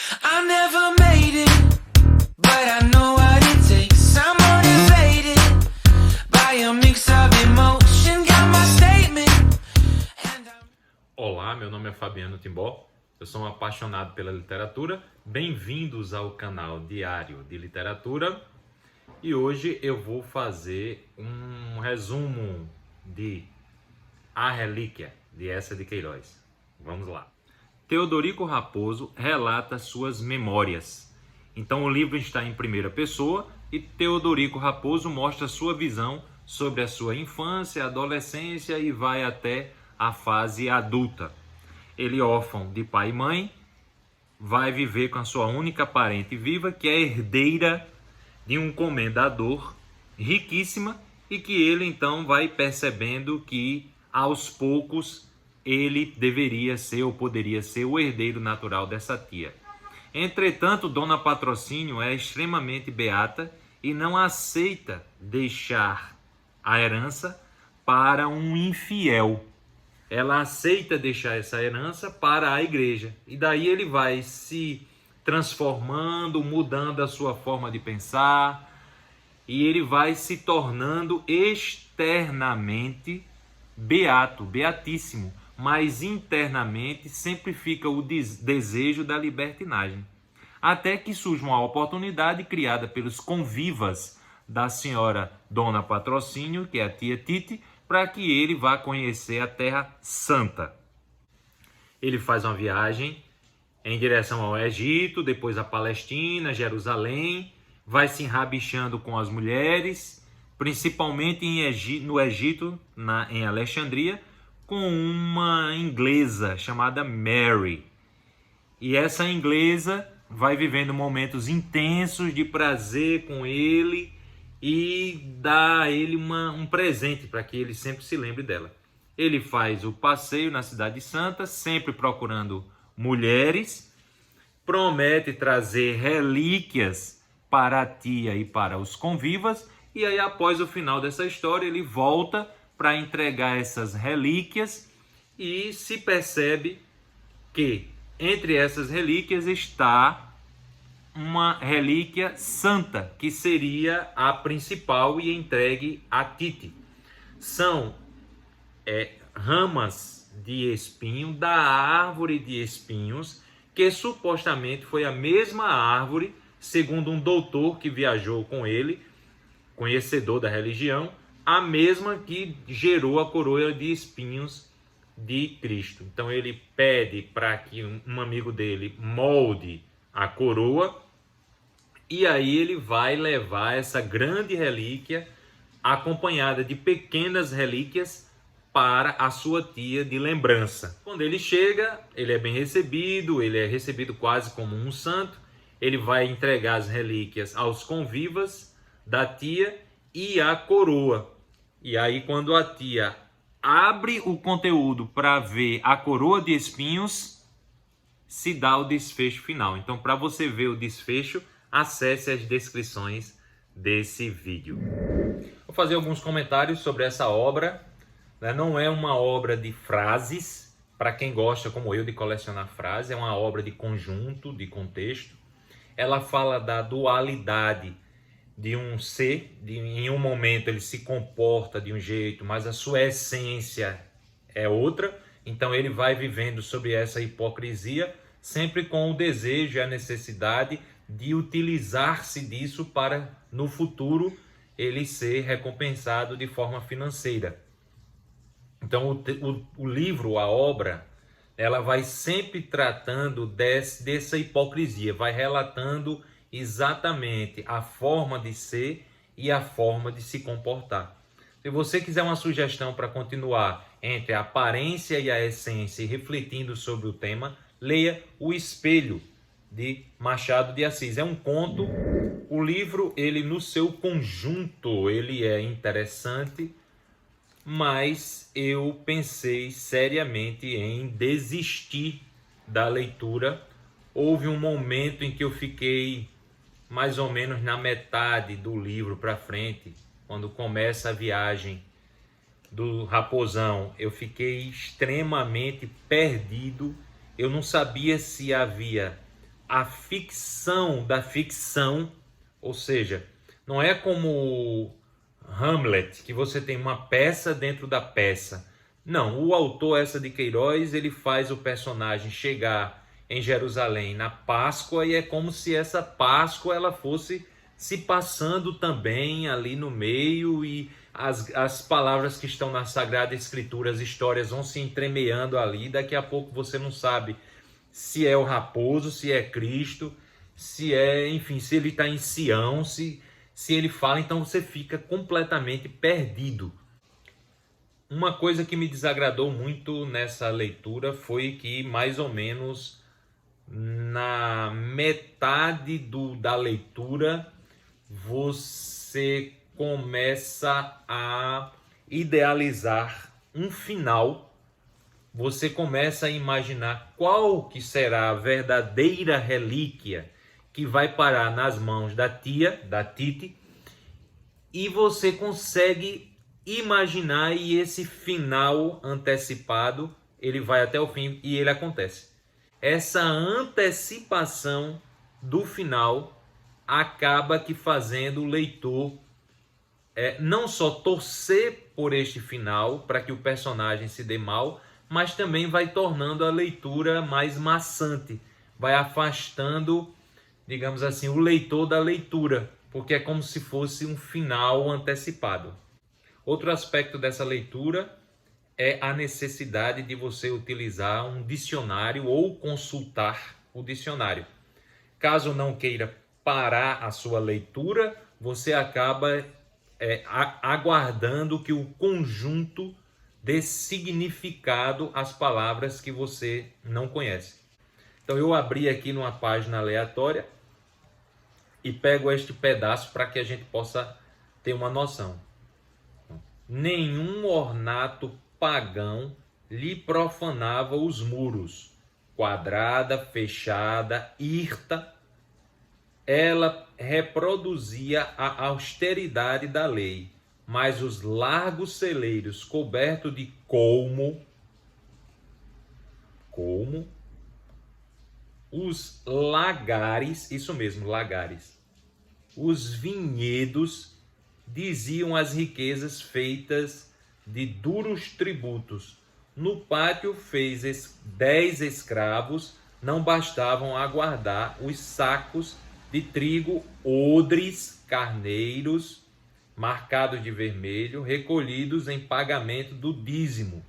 I never made it, but I know what it takes. I'm motivated by a mix of emotion. Got my statement. Olá, meu nome é Fabiano Timbó, eu sou um apaixonado pela literatura. Bem-vindos ao canal Diário de Literatura. E hoje eu vou fazer um resumo de A Relíquia, de Eça de Queiroz. Vamos lá. Teodorico Raposo relata suas memórias. Então o livro está em primeira pessoa e Teodorico Raposo mostra sua visão sobre a sua infância, adolescência e vai até a fase adulta. Ele, órfão de pai e mãe, vai viver com a sua única parente viva, que é herdeira de um comendador riquíssima, e que ele então vai percebendo que aos poucos ele deveria ser ou poderia ser o herdeiro natural dessa tia. Entretanto, Dona Patrocínio é extremamente beata e não aceita deixar a herança para um infiel. Ela aceita deixar essa herança para a igreja. E daí ele vai se transformando, mudando a sua forma de pensar, e ele vai se tornando externamente beato, beatíssimo, mas internamente sempre fica o desejo da libertinagem. Até que surge uma oportunidade criada pelos convivas da senhora Dona Patrocínio, que é a tia Tite, para que ele vá conhecer a Terra Santa. Ele faz uma viagem em direção ao Egito, depois a Palestina, Jerusalém, vai se enrabixando com as mulheres, principalmente no Egito, em Alexandria, com uma inglesa chamada Mary. E essa inglesa vai vivendo momentos intensos de prazer com ele e dá a ele um presente para que ele sempre se lembre dela. Ele faz o passeio na Cidade Santa, sempre procurando mulheres, promete trazer relíquias para a tia e para os convivas, e aí após o final dessa história ele volta para entregar essas relíquias e se percebe que entre essas relíquias está uma relíquia santa, que seria a principal e entregue a Tite. São ramas de espinho da árvore de espinhos, que supostamente foi a mesma árvore, segundo um doutor que viajou com ele, conhecedor da religião, a mesma que gerou a coroa de espinhos de Cristo. Então ele pede para que um amigo dele molde a coroa, e aí ele vai levar essa grande relíquia acompanhada de pequenas relíquias para a sua tia de lembrança. Quando ele chega, ele é bem recebido, ele é recebido quase como um santo. Ele vai entregar as relíquias aos convivas da tia e a coroa. E aí quando a tia abre o conteúdo para ver a coroa de espinhos, se dá o desfecho final. Então, para você ver o desfecho, acesse as descrições desse vídeo. Vou fazer alguns comentários sobre essa obra. Não é uma obra de frases, para quem gosta, como eu, de colecionar frases. É uma obra de conjunto, de contexto. Ela fala da dualidade de um ser, em um momento ele se comporta de um jeito, mas a sua essência é outra. Então ele vai vivendo sobre essa hipocrisia, sempre com o desejo e a necessidade de utilizar-se disso para, no futuro, ele ser recompensado de forma financeira. Então o livro, a obra, ela vai sempre tratando dessa hipocrisia, vai relatando exatamente a forma de ser e a forma de se comportar. Se você quiser uma sugestão para continuar entre a aparência e a essência e refletindo sobre o tema, leia O Espelho, de Machado de Assis. É um conto. O livro, ele no seu conjunto, ele é interessante, mas eu pensei seriamente em desistir da leitura. Houve um momento em que eu fiquei mais ou menos na metade do livro para frente, quando começa a viagem do Raposão. Eu fiquei extremamente perdido. Eu não sabia se havia a ficção da ficção, ou seja, não é como Hamlet, que você tem uma peça dentro da peça. Não, o autor Eça de Queiroz, ele faz o personagem chegar em Jerusalém na Páscoa, e é como se essa Páscoa ela fosse se passando também ali no meio, e as palavras que estão na Sagrada Escritura, as histórias vão se entremeando ali. Daqui a pouco você não sabe se é o raposo, se é Cristo, se é, enfim, se ele está em Sião, se ele fala, então você fica completamente perdido. Uma coisa que me desagradou muito nessa leitura foi que, mais ou menos na metade da leitura, você começa a idealizar um final. Você começa a imaginar qual que será a verdadeira relíquia que vai parar nas mãos da Titi, e você consegue imaginar, e esse final antecipado, ele vai até o fim e ele acontece. Essa antecipação do final acaba que fazendo o leitor não só torcer por este final, para que o personagem se dê mal, mas também vai tornando a leitura mais maçante, vai afastando, digamos assim, o leitor da leitura, porque é como se fosse um final antecipado. Outro aspecto dessa leitura é a necessidade de você utilizar um dicionário ou consultar o dicionário. Caso não queira parar a sua leitura, você acaba aguardando que o conjunto dê significado às palavras que você não conhece. Então eu abri aqui numa página aleatória e pego este pedaço para que a gente possa ter uma noção. Nenhum ornato pagão lhe profanava os muros. Quadrada, fechada, hirta, ela reproduzia a austeridade da lei, mas os largos celeiros cobertos de colmo, os lagares, isso mesmo, lagares, os vinhedos diziam as riquezas feitas de duros tributos. No pátio fez 10 escravos, não bastavam aguardar os sacos de trigo, odres, carneiros, marcados de vermelho, recolhidos em pagamento do dízimo.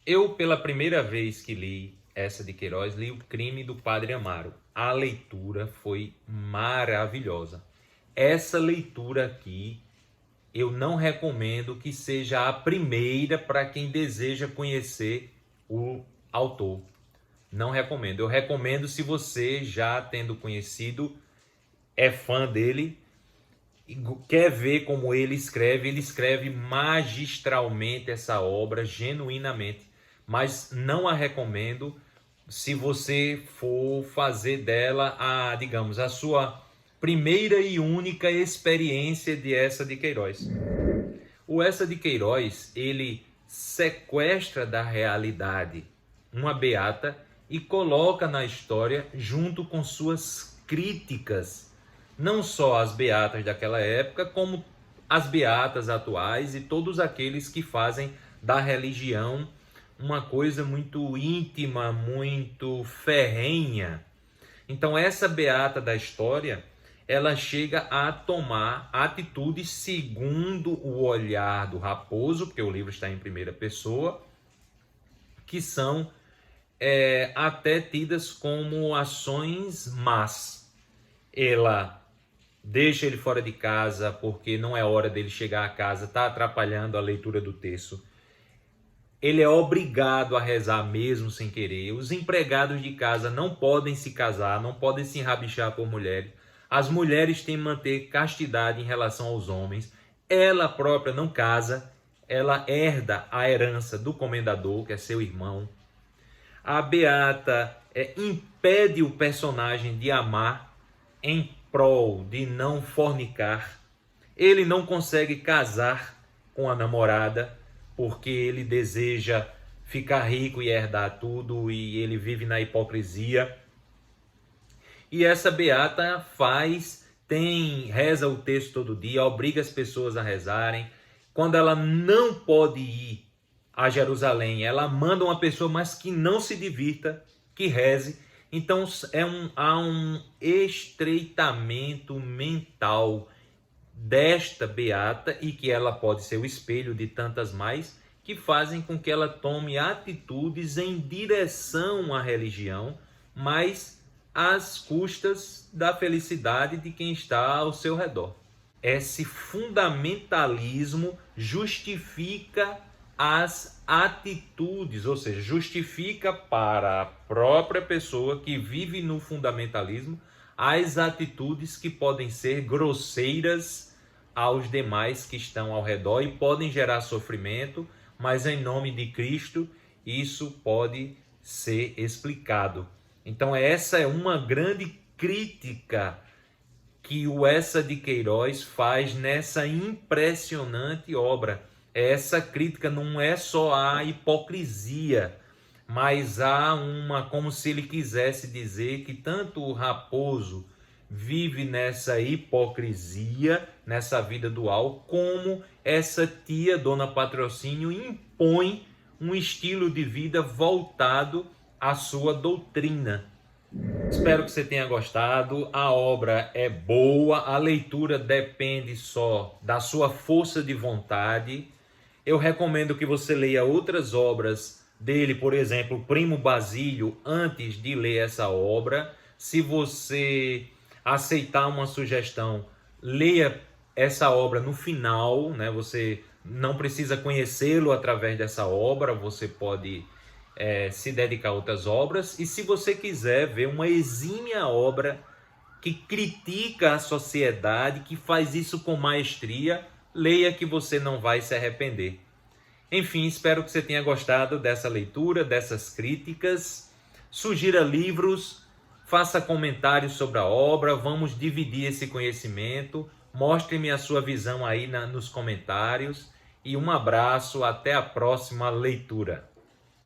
Eu, pela primeira vez que li Eça de Queiroz, li O Crime do Padre Amaro. A leitura foi maravilhosa. Essa leitura aqui, eu não recomendo que seja a primeira para quem deseja conhecer o autor. Não recomendo. Eu recomendo se você, já tendo conhecido, é fã dele, quer ver como ele escreve magistralmente essa obra, genuinamente. Mas não a recomendo se você for fazer dela a sua primeira e única experiência de Eça de Queiroz. O Eça de Queiroz, ele sequestra da realidade uma beata e coloca na história junto com suas críticas, não só as beatas daquela época, como as beatas atuais e todos aqueles que fazem da religião uma coisa muito íntima, muito ferrenha. Então essa beata da história, ela chega a tomar atitudes segundo o olhar do raposo, porque o livro está em primeira pessoa, que são até tidas como ações más. Ela deixa ele fora de casa porque não é hora dele chegar a casa, está atrapalhando a leitura do texto. Ele é obrigado a rezar mesmo sem querer. Os empregados de casa não podem se casar, não podem se enrabichar por mulheres. As mulheres têm que manter castidade em relação aos homens. Ela própria não casa, ela herda a herança do comendador, que é seu irmão. A beata impede o personagem de amar em prol de não fornicar. Ele não consegue casar com a namorada porque ele deseja ficar rico e herdar tudo, e ele vive na hipocrisia. E essa beata reza o texto todo dia, obriga as pessoas a rezarem. Quando ela não pode ir a Jerusalém, ela manda uma pessoa, mas que não se divirta, que reze. Então há um estreitamento mental desta beata, e que ela pode ser o espelho de tantas mais, que fazem com que ela tome atitudes em direção à religião, mas às custas da felicidade de quem está ao seu redor. Esse fundamentalismo justifica as atitudes, ou seja, justifica para a própria pessoa que vive no fundamentalismo as atitudes que podem ser grosseiras aos demais que estão ao redor e podem gerar sofrimento, mas em nome de Cristo isso pode ser explicado. Então essa é uma grande crítica que o Eça de Queiroz faz nessa impressionante obra. Essa crítica não é só à hipocrisia, mas há como se ele quisesse dizer que tanto o Raposo vive nessa hipocrisia, nessa vida dual, como essa tia, Dona Patrocínio, impõe um estilo de vida voltado à sua doutrina. Espero que você tenha gostado. A obra é boa, a leitura depende só da sua força de vontade. Eu recomendo que você leia outras obras dele, por exemplo, Primo Basílio, antes de ler essa obra. Se você aceitar uma sugestão, leia essa obra no final, né? Você não precisa conhecê-lo através dessa obra, você pode se dedicar a outras obras. E se você quiser ver uma exímia obra que critica a sociedade, que faz isso com maestria, leia, que você não vai se arrepender. Enfim, espero que você tenha gostado dessa leitura, dessas críticas. Sugira livros, faça comentários sobre a obra, vamos dividir esse conhecimento. Mostre-me a sua visão aí nos comentários. E um abraço, até a próxima leitura.